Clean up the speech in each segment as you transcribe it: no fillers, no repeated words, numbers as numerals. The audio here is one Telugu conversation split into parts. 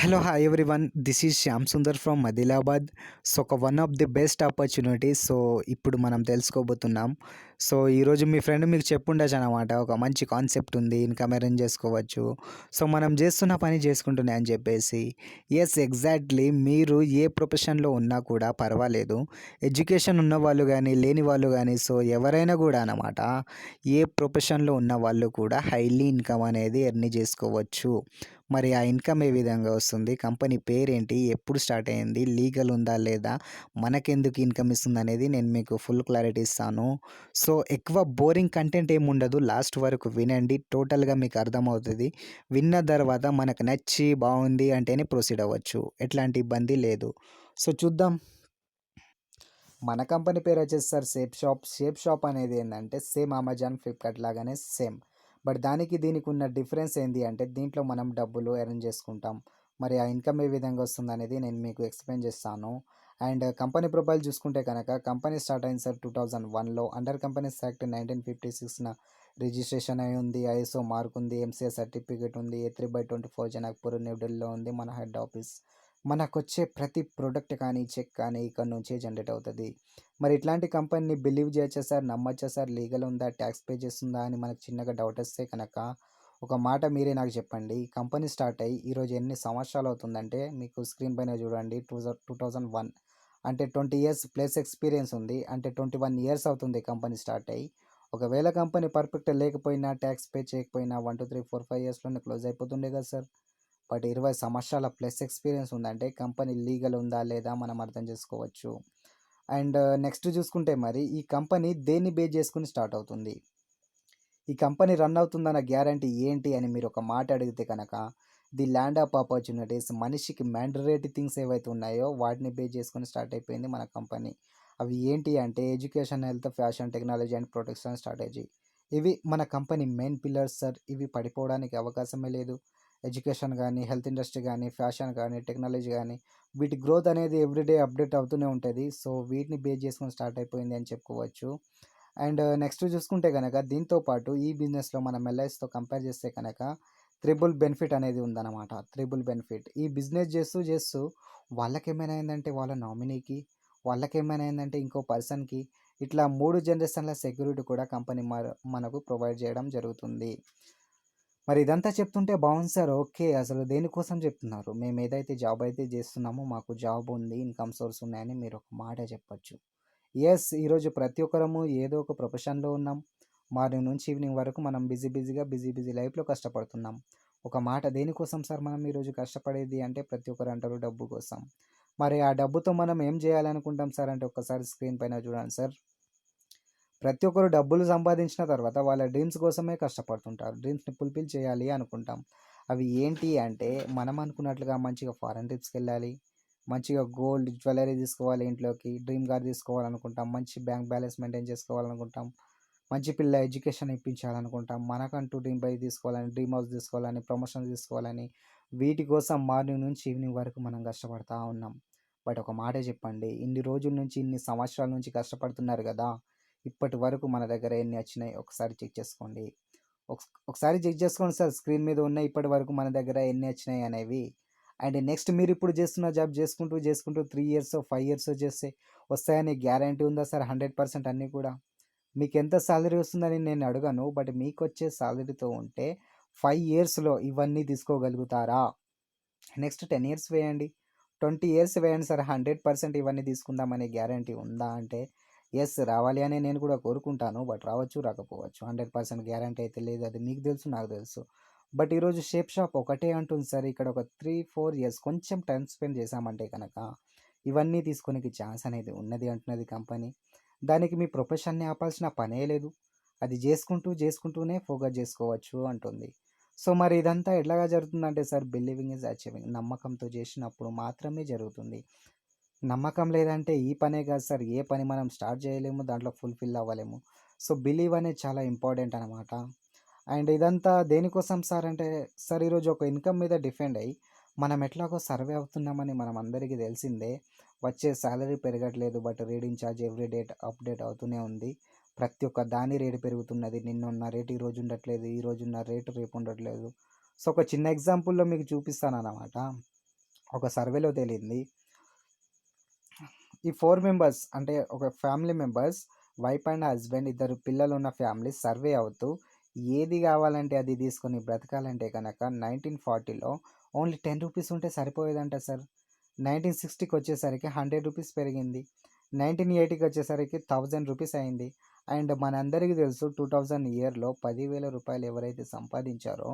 Hello hi everyone this is Shyam Sundar from Adilabad. So ఒక one of the best opportunity. So ఇప్పుడు మనం తెలుసుకోబోతున్నాం. సో ఈరోజు మీ ఫ్రెండ్ మీకు చెప్పుండొచ్చు అనమాట, ఒక మంచి కాన్సెప్ట్ ఉంది, ఇన్కమ్ అరేంజ్ చేసుకోవచ్చు. సో మనం చేస్తున్న పని చేసుకుంటున్నాయి అని చెప్పేసి. Yes, exactly. మీరు ఏ ప్రొఫెషన్లో ఉన్నా కూడా పర్వాలేదు, ఎడ్యుకేషన్ ఉన్న వాళ్ళు కానీ లేని వాళ్ళు కానీ, సో ఎవరైనా కూడా అనమాట, ఏ ప్రొఫెషన్లో ఉన్న వాళ్ళు కూడా హైలీ ఇన్కమ్ అనేది ఎర్న్ చేసుకోవచ్చు. మరి ఆ ఇన్కమ్ ఏ విధంగా వస్తుంది, కంపెనీ పేరేంటి, ఎప్పుడు స్టార్ట్ అయింది, లీగల్ ఉందా లేదా, మనకెందుకు ఇన్కమ్ ఇస్తుంది అనేది నేను మీకు ఫుల్ క్లారిటీ ఇస్తాను. సో ఎక్కువ బోరింగ్ కంటెంట్ ఏమి ఉండదు, లాస్ట్ వరకు వినండి, టోటల్గా మీకు అర్థమవుతుంది. విన్న తర్వాత మనకు నచ్చి బాగుంది అంటేనే ప్రొసీడ్ అవ్వచ్చు, ఎట్లాంటి ఇబ్బంది లేదు. సో చూద్దాం. మన కంపెనీ పేరు వచ్చేసి sir shape shop. Shape shop అనేది ఏంటంటే సేమ్ అమెజాన్, ఫ్లిప్కార్ట్ లాగానే సేమ్. బట్ దానికి దీనికి ఉన్న డిఫరెన్స్ ఏంటి అంటే దీంట్లో మనం డబ్బులు ఎర్న్ చేసుకుంటాం. మరి ఆ ఇన్కమ్ ఏ విధంగా వస్తుంది అనేది నేను మీకు ఎక్స్ప్లెయిన్ చేస్తాను. అండ్ కంపెనీ ప్రొఫైల్ చూసుకుంటే కనుక కంపెనీ స్టార్ట్ అయింది సార్ 2001లో. అండర్ కంపెనీస్ యాక్ట్ 1956న రిజిస్ట్రేషన్ అయి ఉంది. ఐఎస్ఓ మార్క్ ఉంది, ఎంసీఏ సర్టిఫికేట్ ఉంది, A3/24 జనక్పూర్, న్యూఢిల్లీలో ఉంది మన హెడ్ ఆఫీస్. మనకొచ్చే ప్రతి ప్రోడక్ట్ కానీ చెక్ కానీ ఇక్కడ నుంచే జనరేట్ అవుతుంది. మరి ఇట్లాంటి కంపెనీని బిలీవ్ చేయొచ్చా సార్, నమ్మచ్చా సార్, లీగల్ ఉందా, ట్యాక్స్ పే చేస్తుందా అని మనకు చిన్నగా డౌట్ వస్తే కనుక ఒక మాట మీరే నాకు చెప్పండి. ఈ కంపెనీ స్టార్ట్ అయ్యి ఈరోజు ఎన్ని సంవత్సరాలు అవుతుందంటే మీకు స్క్రీన్ పైన చూడండి, 2001 అంటే 20 ఇయర్స్ ప్లస్ ఎక్స్పీరియన్స్ ఉంది. అంటే 21 ఇయర్స్ అవుతుంది కంపెనీ స్టార్ట్ అయ్యి. ఒకవేళ కంపెనీ పర్ఫెక్ట్ లేకపోయినా, ట్యాక్స్ పే చేయకపోయినా 1 2 3 4 5 ఇయర్స్లోనే క్లోజ్ అయిపోతుండే కదా సార్. బట్ 20 సంవత్సరాల ప్లస్ ఎక్స్పీరియన్స్ ఉందంటే కంపెనీ లీగల్ ఉందా లేదా మనం అర్థం చేసుకోవచ్చు. అండ్ నెక్స్ట్ చూసుకుంటే మరి ఈ కంపెనీ దేన్ని బేస్ చేసుకుని స్టార్ట్ అవుతుంది, ఈ కంపెనీ రన్ అవుతుందన్న గ్యారంటీ ఏంటి అని మీరు ఒక మాట అడిగితే కనుక ది ల్యాండ్ ఆఫ్ ఆపర్చునిటీస్, మనిషికి మ్యాండరేట్ థింగ్స్ ఏవైతే ఉన్నాయో వాటిని బేస్ చేసుకుని స్టార్ట్ అయిపోయింది మన కంపెనీ. అవి ఏంటి అంటే education, health, fashion, technology and protection strategy. ఇవి మన కంపెనీ మెయిన్ పిల్లర్స్ సార్. ఇవి పడిపోవడానికి అవకాశమే లేదు. ఎడ్యుకేషన్ కానీ, హెల్త్ ఇండస్ట్రీ కానీ, ఫ్యాషన్ కానీ, టెక్నాలజీ కానీ, వీటి గ్రోత్ అనేది ఎవ్రీడే అప్డేట్ అవుతూనే ఉంటుంది. సో వీటిని బేస్ చేసుకొని స్టార్ట్ అయిపోయింది అని చెప్పుకోవచ్చు. అండ్ నెక్స్ట్ చూసుకుంటే కనుక దీంతో పాటు ఈ బిజినెస్లో మనం ఎల్ఐసితో కంపేర్ చేస్తే కనుక త్రిబుల్ బెనిఫిట్ అనేది ఉందన్నమాట. త్రిబుల్ బెనిఫిట్ ఈ బిజినెస్ చేస్తూ చేస్తూ వాళ్ళకేమైనా అయిందంటే వాళ్ళ నామినీకి, వాళ్ళకేమైనా అయిందంటే ఇంకో పర్సన్కి, ఇట్లా 3 జనరేషన్ల సెక్యూరిటీ కూడా కంపెనీ మనకు ప్రొవైడ్ చేయడం జరుగుతుంది. మరి ఇదంతా చెప్తుంటే బాగుంది సార్. ఓకే, అసలు దేనికోసం చెప్తున్నారు? మేము ఏదైతే జాబ్ అయితే చేస్తున్నామో మాకు జాబ్ ఉంది, ఇన్కమ్ సోర్స్ ఉన్నాయని మీరు ఒక మాట చెప్పొచ్చు. ఎస్, ఈరోజు ప్రతి ఒక్కరము ఏదో ఒక ప్రొఫెషన్లో ఉన్నాం. మార్నింగ్ నుంచి ఈవినింగ్ వరకు మనం బిజీ లైఫ్లో కష్టపడుతున్నాం. ఒక మాట, దేనికోసం సార్ మనం ఈరోజు కష్టపడేది అంటే ప్రతి ఒక్కరు అంటారు డబ్బు కోసం. మరి ఆ డబ్బుతో మనం ఏం చేయాలనుకుంటాం సార్ అంటే ఒక్కసారి స్క్రీన్ పైన చూడండి సార్. ప్రతి ఒక్కరు డబ్బులు సంపాదించిన తర్వాత వాళ్ళ డ్రీమ్స్ కోసమే కష్టపడుతుంటారు. డ్రీమ్స్ని ఫుల్ఫిల్ చేయాలి అనుకుంటాం. అవి ఏంటి అంటే మనం అనుకున్నట్లుగా మంచిగా ఫారెన్ ట్రిప్స్కి వెళ్ళాలి, మంచిగా గోల్డ్ జ్యువెలరీ తీసుకోవాలి ఇంట్లోకి, డ్రీమ్ కార్ తీసుకోవాలనుకుంటాం, మంచి బ్యాంక్ బ్యాలెన్స్ మెయింటైన్ చేసుకోవాలనుకుంటాం, మంచి పిల్ల ఎడ్యుకేషన్ ఇప్పించాలనుకుంటాం, మనకంటూ డ్రీమ్ బైక్ తీసుకోవాలని, డ్రీమ్ హౌస్ తీసుకోవాలని, ప్రమోషన్ తీసుకోవాలని, వీటి కోసం మార్నింగ్ నుంచి ఈవినింగ్ వరకు మనం కష్టపడతా ఉన్నాం. బట్ ఒక మాట చెప్పండి, ఇన్ని రోజుల నుంచి ఇన్ని సంవత్సరాల నుంచి కష్టపడుతున్నారు కదా, ఇప్పటి వరకు మన దగ్గర ఎన్ని వచ్చినాయి ఒకసారి చెక్ చేసుకోండి. ఒకసారి చెక్ చేసుకోండి సార్, స్క్రీన్ మీద ఉన్నాయి ఇప్పటి వరకు మన దగ్గర ఎన్ని వచ్చినాయి అనేవి. అండ్ నెక్స్ట్ మీరు ఇప్పుడు చేస్తున్న జాబ్ చేసుకుంటూ చేసుకుంటూ 3 ఇయర్స్ 5 ఇయర్స్ చేస్తే వస్తాయని గ్యారంటీ ఉందా సార్? 100% అన్నీ కూడా. మీకు ఎంత సాలరీ వస్తుందని నేను అడగను, బట్ మీకు వచ్చే సాలరీతో ఉంటే 5 ఇయర్స్లో ఇవన్నీ తీసుకోగలుగుతారా? నెక్స్ట్ 10 ఇయర్స్ వేయండి, 20 ఇయర్స్ వేయండి సార్, 100% ఇవన్నీ తీసుకుందామనే గ్యారంటీ ఉందా అంటే ఎస్, రావాలి అని నేను కూడా కోరుకుంటాను. బట్ రావచ్చు, రాకపోవచ్చు. 100% గ్యారంటీ అయితే లేదు, అది మీకు తెలుసు, నాకు తెలుసు. బట్ ఈరోజు షేప్ షాప్ ఒకటే అంటుంది సార్, ఇక్కడ ఒక 3-4 ఇయర్స్ కొంచెం టైం స్పెండ్ చేశామంటే కనుక ఇవన్నీ తీసుకొనికి ఛాన్స్ అనేది ఉన్నది అంటున్నది కంపెనీ. దానికి మీ ప్రొఫెషన్ని ఆపాల్సిన పనే లేదు, అది చేసుకుంటూ చేసుకుంటూనే ఫోకస్ చేసుకోవచ్చు అంటుంది. సో మరి ఇదంతా ఎట్లాగా జరుగుతుందంటే సార్, బిలీవింగ్ ఈజ్ అచీవింగ్, నమ్మకంతో చేసినప్పుడు మాత్రమే జరుగుతుంది. నమ్మకం లేదంటే ఈ పనే కాదు సార్, ఏ పని మనం స్టార్ట్ చేయలేము, దాంట్లో ఫుల్ఫిల్ అవ్వలేము. సో బిలీవ్ అనేది చాలా ఇంపార్టెంట్ అనమాట. అండ్ ఇదంతా దేనికోసం సార్ అంటే సార్, ఈరోజు ఒక ఇన్కమ్ మీద డిపెండ్ అయ్యి మనం ఎట్లాగో సర్వే అవుతున్నామని మనం అందరికీ తెలిసిందే. వచ్చే శాలరీ పెరగట్లేదు, but reading charge every date update అవుతూనే ఉంది. ప్రతి ఒక్క దాని రేటు పెరుగుతున్నది. నిన్నున్న రేటు ఈరోజు ఉండట్లేదు, ఈరోజున్న రేటు రేపు ఉండట్లేదు. సో ఒక చిన్న ఎగ్జాంపుల్లో మీకు చూపిస్తాను అన్నమాట. ఒక సర్వేలో తేలింది. ఈ 4 మెంబర్స్ అంటే ఒక family members wife and husband ఇద్దరు పిల్లలున్న ఫ్యామిలీ సర్వే అవుతూ ఏది కావాలంటే అది తీసుకొని బ్రతకాలంటే కనుక 1940లో ఓన్లీ 10 రూపీస్ ఉంటే సరిపోయేదంట సార్. 1960కి వచ్చేసరికి 100 రూపీస్ పెరిగింది. 1980కి వచ్చేసరికి 1000 రూపీస్ అయింది. అండ్ మనందరికీ తెలుసు 2000 ఇయర్‌లో 10,000 రూపాయలు ఎవరైతే సంపాదించారో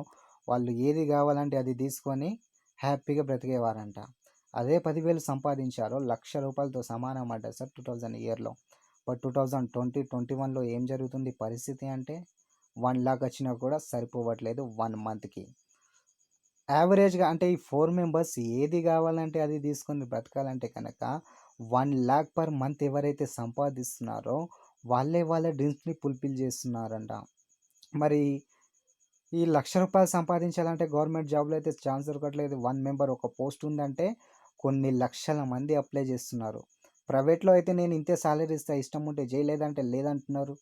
వాళ్ళు ఏది కావాలంటే అది తీసుకొని హ్యాపీగా బ్రతికేవారంట. అదే 10,000 సంపాదించారో రూ. 1,00,000తో సమానమట సార్ 2000 ఇయర్‌లో. బట్ 2021లో ఏం జరుగుతుంది పరిస్థితి అంటే 1,00,000 వచ్చినా కూడా సరిపోవట్లేదు 1 మంత్‌కి. యావరేజ్‌గా అంటే ఈ 4 మెంబర్స్ ఏది కావాలంటే అది తీసుకొని బ్రతకాలంటే కనుక 1,00,000 పర్ మంత్ ఎవరైతే సంపాదిస్తున్నారో వాళ్ళే వాళ్ళ డ్రీమ్స్‌ని ఫుల్‌ఫిల్ చేస్తున్నారంట. మరి ఈ రూ. 1,00,000 సంపాదించాలంటే గవర్నమెంట్ జాబ్‌లో అయితే ఛాన్స్ దొరకట్లేదు. 1 మెంబర్ ఒక పోస్ట్ ఉందంటే కొన్ని లక్షల మంది అప్లై చేస్తున్నారు. ప్రైవేట్‌లో అయితే నేను ఇంతే సాలరీ ఇస్తా, ఇష్టం ఉంటే చెయ్యి లేదంటే లేదంటున్నారు.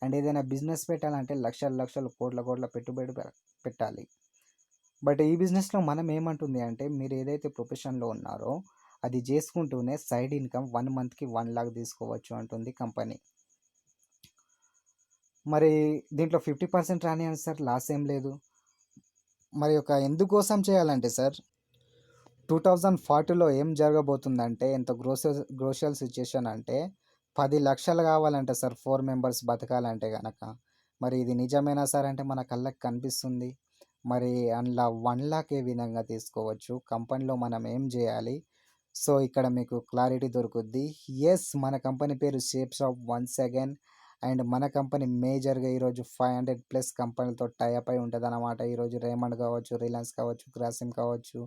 అండ్ ఏదైనా బిజినెస్ పెట్టాలంటే లక్షలు లక్షలు, కోట్ల కోట్ల పెట్టుబడి పెట్టాలి. బట్ ఈ బిజినెస్‌లో మనం ఏమంటుంది అంటే మీరు ఏదైతే ప్రొఫెషన్‌లో ఉన్నారో అది చేసుకుంటూనే సైడ్ ఇన్‌కమ్ 1 మంత్‌కి 1,00,000 తీసుకోవచ్చు అంటుంది కంపెనీ. మరి దీంట్లో 50% రానియండి సార్, లాస్ ఏం లేదు. మరి ఒక ఎందుకోసం చేయాలంటే సార్ 2040లో ఏం జరగబోతుందంటే ఎంత గ్రోషియల్ సిచ్యుయేషన్ అంటే 10,00,000 కావాలంట సార్ 4 మెంబర్స్ బతకాలంటే గనక. మరి ఇది నిజమేనా సార్ అంటే మన కళ్ళకి కనిపిస్తుంది. మరి అందులో 1,00,000 ఏ విధంగా తీసుకోవచ్చు? కంపెనీలో మనం ఏం చేయాలి? సో ఇక్కడ మీకు క్లారిటీ దొరుకుద్ది. యెస్, మన కంపెనీ పేరు shape shop once again. And మన కంపెనీ మేజర్‌గా ఈరోజు 500+ కంపెనీలతో టై అప్ అయి ఉంటదనమాట. ఈరోజు రేమండ్ కావచ్చు, రిలయన్స్ కావచ్చు, గ్రాసిమ్ కావచ్చు,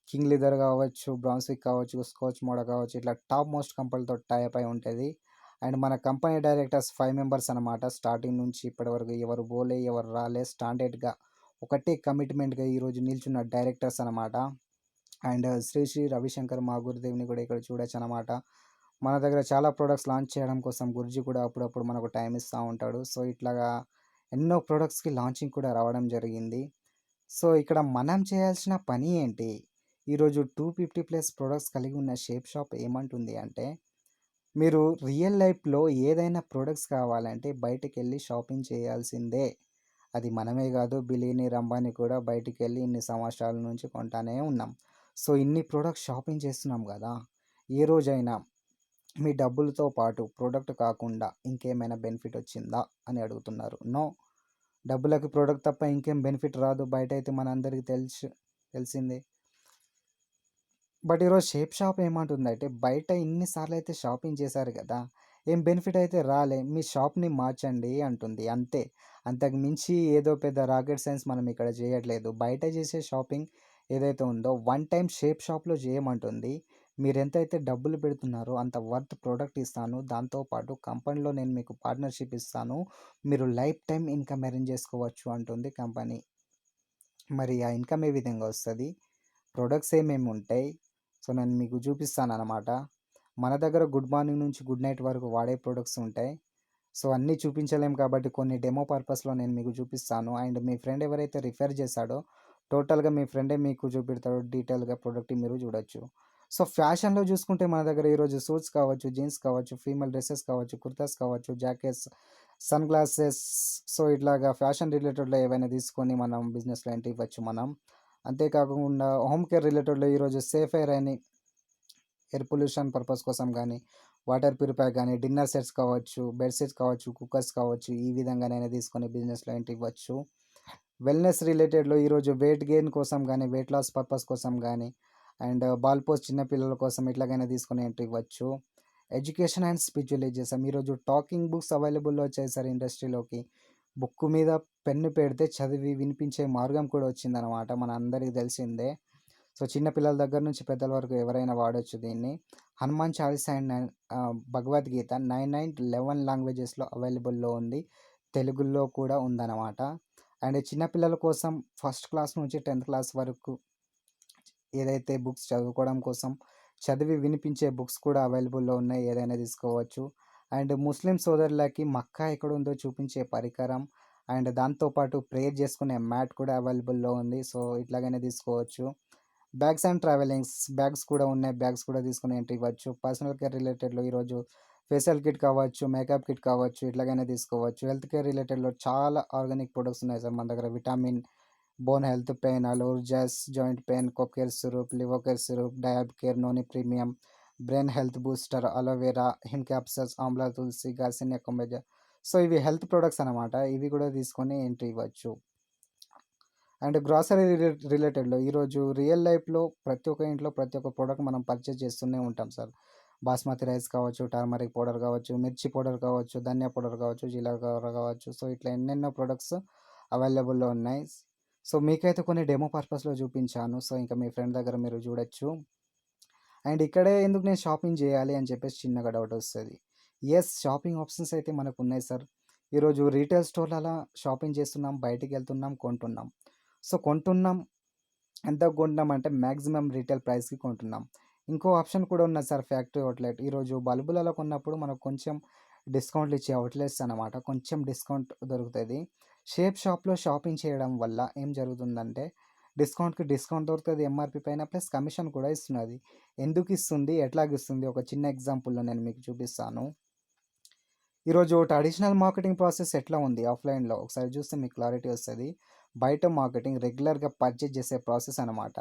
కింగ్ లెదర్ కావచ్చు, బ్రౌన్స్విక్ కావచ్చు, స్కాచ్ మోడా కావచ్చు, ఇట్లా టాప్ మోస్ట్ కంపెనీలతో టై అప్ అయి ఉంటది. అండ్ మన కంపెనీ డైరెక్టర్స్ 5 మెంబర్స్ అనమాట. స్టార్టింగ్ నుంచి ఇప్పటివరకు ఎవరు పోలే, ఎవరు రాలే, స్టాండర్డ్‌గా ఒకటే కమిట్మెంట్‌గా ఈరోజు నిల్చున్న డైరెక్టర్స్ అనమాట. అండ్ శ్రీ రవిశంకర్ మా గురుదేవుని కూడా ఇక్కడ చూడొచ్చనమాట. మన దగ్గర చాలా ప్రొడక్ట్స్ లాంచ్ చేయడం కోసం గురూజీ కూడా అప్పుడప్పుడు మనకు టైం ఇస్తా ఉంటాడు. సో ఇట్లాగా ఎన్నో ప్రొడక్ట్స్‌కి లాంచింగ్ కూడా రావడం జరిగింది. సో ఇక్కడ మనం చేయాల్సిన పని ఏంటి? ఈరోజు 250+ ప్రొడక్ట్స్ కలిగి ఉన్న షేప్ షాప్ ఏమంటుంది అంటే, మీరు రియల్ లైఫ్‌లో ఏదైనా ప్రొడక్ట్స్ కావాలంటే బయటికెళ్ళి షాపింగ్ చేయాల్సిందే. అది మనమే కాదు, బిలియనీర్ అంబానీ కూడా బయటికెళ్ళి ఇన్ని సంవత్సరాల నుంచి కొంటానే ఉన్నాం. సో ఇన్ని ప్రొడక్ట్స్ షాపింగ్ చేస్తున్నాం కదా! ఏ రోజైనా మీ డబ్బులతో పాటు ప్రొడక్ట్ కాకుండా ఇంకేమైనా బెనిఫిట్ వచ్చిందా అని అడుగుతున్నారు. నో. డబ్బులకి ప్రొడక్ట్ తప్ప ఇంకేం బెనిఫిట్ రాదు. బయటైతే మనందరికీ తెలిసిందే. బట్ ఈరోజు షేప్ షాప్ ఏమంటుందంటే బయట ఇన్ని సార్లు అయితే షాపింగ్ చేశారు కదా! ఏం బెనిఫిట్ అయితే రాలే. మీ షాప్‌ని మార్చండి అంటుంది అంతే. అంతకు మించి ఏదో పెద్ద రాకెట్ సైన్స్ మనం ఇక్కడ చేయట్లేదు. బయట చేసే షాపింగ్ ఏదైతే ఉందో వన్ టైమ్ షేప్ షాప్‌లో చేయమంటుంది. మీరెంతైతే డబ్బులు పెడుతున్నారో అంత వర్త్ ప్రొడక్ట్ ఇస్తాను. దాంతో పాటు కంపెనీలో నేను మీకు పార్ట్నర్‌షిప్ ఇస్తాను. మీరు లైఫ్ టైమ్ ఇన్‌కమ్ ఎర్న్ చేసుకోవచ్చు అంటుంది కంపెనీ. మరి ఆ ఇన్‌కమ్ ఏ విధంగా వస్తది? ప్రొడక్ట్స్ ఏమేమి ఉంటాయి? సో నేను మీకు చూపిస్తాననమాట. మన దగ్గర గుడ్ మార్నింగ్ నుంచి గుడ్ నైట్ వరకు వాడే ప్రొడక్ట్స్ ఉంటాయి. సో అన్నీ చూపించలేం కాబట్టి కొన్ని డెమో పర్పస్‌లో నేను మీకు చూపిస్తాను. అండ్ మీ ఫ్రెండ్ ఎవరైతే రిఫర్ చేశాడో టోటల్‌గా మీ ఫ్రెండే మీకు చూపెడతాడు డీటెయిల్‌గా ప్రొడక్ట్ మీరు చూడొచ్చు. సో ఫ్యాషన్‌లో చూసుకుంటే మన దగ్గర ఈరోజు సూట్స్ కావచ్చు, జీన్స్ కావచ్చు, ఫీమేల్ డ్రెసెస్ కావచ్చు, కుర్తాస్ కావచ్చు, జాకెట్స్, సన్ గ్లాసెస్, సో ఇట్లాగా ఫ్యాషన్ రిలేటెడ్‌లో ఏవైనా తీసుకొని మనం బిజినెస్‌లో ఎంట్రీ ఇవ్వచ్చు మనం. అంతేకాకుండా హోమ్ కేర్ రిలేటెడ్‌లో ఈరోజు సేఫ్ ఎయిర్ అని ఎయిర్ పొల్యూషన్ పర్పస్ కోసం గానీ, వాటర్ ప్యూరిఫైయర్ గానీ, డిన్నర్ సెట్స్ కావచ్చు, బెడ్ సెట్స్ కావచ్చు, కుక్కర్స్ కావచ్చు, ఈ విధంగానైనా తీసుకొని బిజినెస్‌లో ఎంట్రీ ఇవ్వచ్చు. వెల్‌నెస్ రిలేటెడ్‌లో ఈరోజు వెయిట్ గెయిన్ కోసం గానీ, వెయిట్ లాస్ పర్పస్ కోసం గానీ, అండ్ బాల్ పోస్ట్ చిన్న పిల్లల కోసం ఇట్లాగైనా తీసుకొని ఎంట్రీ ఇవ్వచ్చు. ఎడ్యుకేషన్ అండ్ స్పిరిచువలైజేషన్ ఈరోజు టాకింగ్ బుక్స్ అవైలబుల్‌లో వచ్చాయి సార్ ఇండస్ట్రీలోకి. బుక్కు మీద పెన్ను పెడితే చదివి వినిపించే మార్గం కూడా వచ్చిందనమాట. మనందరికీ తెలిసిందే. సో చిన్న పిల్లల దగ్గర నుంచి పెద్దల వరకు ఎవరైనా వాడొచ్చు దీన్ని. హనుమాన్ చాలీసా అండ్ భగవద్గీత 11 లాంగ్వేజెస్‌లో అవైలబుల్‌లో ఉంది. తెలుగులో కూడా ఉందన్నమాట. అండ్ చిన్న పిల్లల కోసం ఫస్ట్ క్లాస్ నుంచి 10థ్ క్లాస్ వరకు ఏదైతే బుక్స్ చదువుకోవడం కోసం చదివి వినిపించే బుక్స్ కూడా అవైలబుల్‌లో ఉన్నాయి. ఏదైనా తీసుకోవచ్చు. అండ్ ముస్లిం సోదరులకి మక్కా ఎక్కడుందో చూపించే పరికరం అండ్ దాంతో పాటు ప్రేయర్ చేసుకునే మ్యాట్ కూడా అవైలబుల్‌లో ఉంది. సో ఇట్లాగైనా తీసుకోవచ్చు. బ్యాగ్స్ అండ్ ట్రావెలింగ్స్ బ్యాగ్స్ కూడా ఉన్నాయి. బ్యాగ్స్ కూడా తీసుకొని ఎంట్రీ ఇవ్వచ్చు. పర్సనల్ కేర్ రిలేటెడ్‌లో ఈరోజు ఫేషియల్ కిట్ కావచ్చు, మేకప్ కిట్ కావచ్చు, ఇట్లాగైనా తీసుకోవచ్చు. హెల్త్ కేర్ రిలేటెడ్‌లో చాలా ఆర్గానిక్ ప్రొడక్ట్స్ ఉన్నాయి సార్ మన దగ్గర. Vitamin, bone health, pain, allergies, joint pain, Cocare syrup, Livocare syrup, Diab care, Noni premium, brain health booster, aloe vera, Him capsules, amla tulsi, garcinia కొంబెజా. సో, ఇవి హెల్త్ ప్రొడక్ట్స్ అనమాట. ఇవి కూడా తీసుకొని ఎంట్రీ ఇవ్వచ్చు. అండ్ గ్రాసరీ రిలేటెడ్‌లో ఈరోజు రియల్ లైఫ్‌లో ప్రతి ఒక్క ఇంట్లో ప్రతి ఒక్క ప్రోడక్ట్ మనం పర్చేజ్ చేస్తూనే ఉంటాం సార్. బాస్మతి రైస్ కావచ్చు, టర్మరిక్ పౌడర్ కావచ్చు, మిర్చి పౌడర్ కావచ్చు, ధనియా పౌడర్ కావచ్చు, జీలకర్ర కావచ్చు. సో, ఇట్లా ఎన్నెన్నో ప్రొడక్ట్స్ అవైలబుల్‌లో ఉన్నాయి. సో, మీకైతే కొన్ని డెమో పర్పస్‌లో చూపించాను. సో, ఇంకా మీ ఫ్రెండ్ దగ్గర మీరు చూడొచ్చు. అండ్ ఇక్కడే ఎందుకు నేను షాపింగ్ చేయాలి అని చెప్పేసి చిన్నగా డౌట్ వస్తది. యెస్, షాపింగ్ ఆప్షన్స్ అయితే మనకున్నాయి సార్. ఈరోజు రీటైల్ స్టోర్‌లలా షాపింగ్ చేస్తున్నాం, బయటికెళ్తున్నాం, కొంటున్నాం. సో, కొంటున్నాం, ఎంతకు కొంటున్నాం అంటే మాక్సిమం రీటైల్ ప్రైస్‌కి కొంటున్నాం. ఇంకో ఆప్షన్ కూడా ఉన్నది సార్, ఫ్యాక్టరీ అవుట్‌లెట్. ఈరోజు బల్బులలో కొన్నప్పుడు మనకు కొంచెం డిస్కౌంట్లు ఇచ్చే అవుట్‌లెట్స్ అనమాట. కొంచెం డిస్కౌంట్ దొరుకుతది. షేప్ షాప్‌లో షాపింగ్ చేయడం వల్ల ఏం జరుగుతుందంటే డిస్కౌంట్‌కి డిస్కౌంట్ దొరుకుతది ఎంఆర్‌పీ పైన, ప్లస్ కమిషన్ కూడా ఇస్తున్నది. ఎందుకు ఇస్తుంది? ఎట్లాగిస్తుంది? ఒక చిన్న ఎగ్జాంపుల్‌లో నేను మీకు చూపిస్తాను. ఈరోజు ట్రెడిషనల్ మార్కెటింగ్ ప్రాసెస్ ఎట్లా ఉంది ఆఫ్‌లైన్‌లో ఒకసారి చూస్తే మీకు క్లారిటీ వస్తది. బయట మార్కెటింగ్ రెగ్యులర్‌గా పర్చేజ్ చేసే ప్రాసెస్ అనమాట.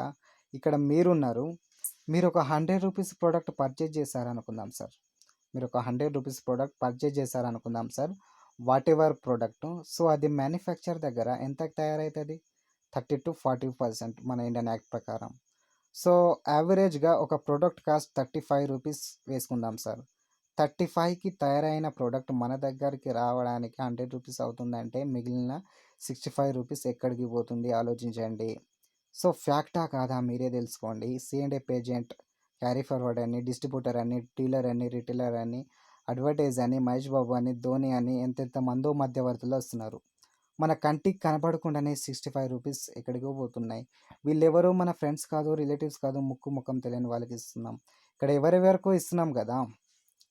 ఇక్కడ మీరున్నారు. మీరొక రూ. 100 ప్రొడక్ట్ పర్చేజ్ చేశారనుకుందాం సార్. మీరొక రూ. 100 ప్రొడక్ట్ పర్చేజ్ చేశారనుకుందాం సార్. Whatever product. సో, అది మ్యానుఫ్యాక్చర్ దగ్గర ఎంతకు తయారైతది? 30-40% మన ఇండియన్ యాక్ట్ ప్రకారం. సో, యావరేజ్‌గా ఒక ప్రొడక్ట్ కాస్ట్ రూ. 35 వేసుకుందాం సార్. 35కి తయారైన ప్రొడక్ట్ మన దగ్గరికి రావడానికి రూ. 100 అవుతుందంటే మిగిలిన రూ. 65 ఎక్కడికి పోతుంది ఆలోచించండి. సో, ఫ్యాక్టా కాదా మీరే తెలుసుకోండి. సి&ఏ పేజెంట్, క్యారీ ఫార్వర్డ్ అని, డిస్ట్రిబ్యూటర్ అని, డీలర్ అని, రిటైలర్ అని, అడ్వర్టైజ్ అని, మహేష్ బాబు అని, ధోని అని ఎంతెంత మందో మధ్యవర్తులు వస్తున్నారు. మన కంటికి కనపడకుండానే రూ. 65 ఎక్కడికో పోతున్నాయి. వీళ్ళెవరో మన ఫ్రెండ్స్ కాదు, రిలేటివ్స్ కాదు, ముక్కు ముఖం తెలియని వాళ్ళకి ఇస్తున్నాం. ఇక్కడ ఎవరెవరికో ఇస్తున్నాం కదా!